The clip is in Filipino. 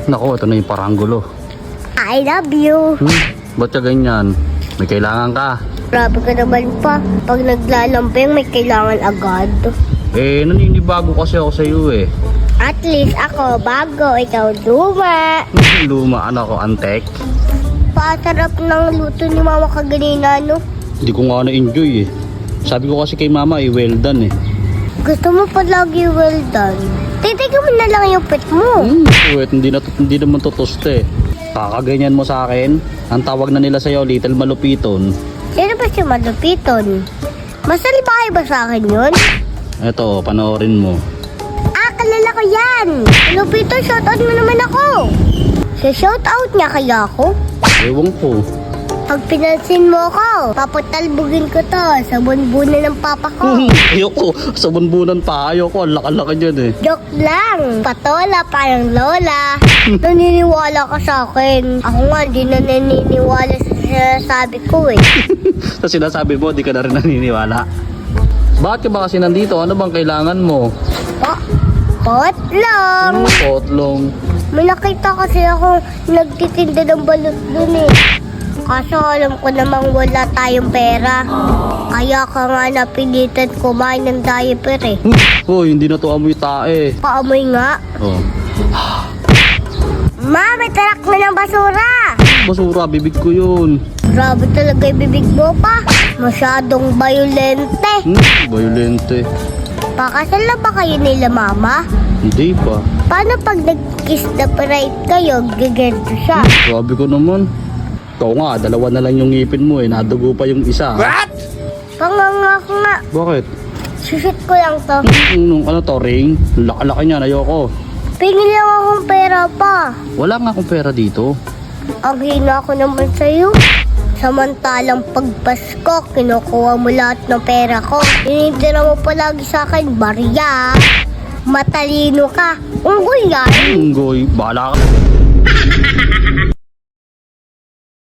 Nako, ito na yung paranggulo. I love you. Ba't ka ganyan? May kailangan ka. Grabe ka naman pa. Pag naglalambing, may kailangan agad. Naninibago kasi ako sa iyo eh. At least ako bago, ikaw luma. Luma, anak ko, antek. Pasarap ng luto ni mama kaganina, no? Hindi ko nga na-enjoy eh. Sabi ko kasi kay mama, well done eh. Gusto mo palagi well done. Titigyan mo na lang yung pet mo. Wait, hindi naman totoste eh. Kakaganyan mo sa akin. Ang tawag na nila sa'yo, little malupiton. Sino ba si Malupiton? Masalbahay ba sa akin yun? Eto, panoorin mo. Kalala ko yan! Malupiton, shoutout mo naman ako! Shoutout niya kaya ako? Ewan ko. Pag pinansin mo ko, papatalbugin ko to sa bunbunan ng papa ko. Ayoko, sa bunbunan pa, ayoko. Ang laki-laki dyan eh. Joke lang! Patola, parang lola. Naniniwala ka sa akin. Ako nga, di na naniniwala sa sinasabi ko eh. Sa sinasabi mo, di ka na rin naniniwala. Bakit ka ba kasi nandito? Ano bang kailangan mo? Potlong! Potlong. May nakita kasi ako nagtitinda ng balot dun eh. Kaso alam ko namang wala tayong pera. Kaya ka nga napilitan kumain ng diaper eh. Hoy, hindi na to amoy tae. Paamoy nga. Oh. Ma, may tarak na ng basura! Basura, bibig ko yun. Grabe talaga yung bibig mo pa. Masyadong violente. Violente. Pakasal na ba kayo nila mama? Hindi pa. Paano pag nag-kiss the pride kayo, gaganto siya? Grabe ko naman. Ikaw nga, dalawa na lang yung ngipin mo eh. Nadugo pa yung isa. What? Panganga ko nga. Bakit? Susit ko lang to. Ano to, ring? Laki-laki niyan, ayoko. Pingin lang akong pera pa. Wala nga akong pera dito. Ang hina ko naman sa'yo. Samantalang pag Pasko, kinukuha mo lahat ng pera ko. Inintira mo palagi sa akin, barya. Matalino ka. Unggoy yan. Unggoy, bahala ka.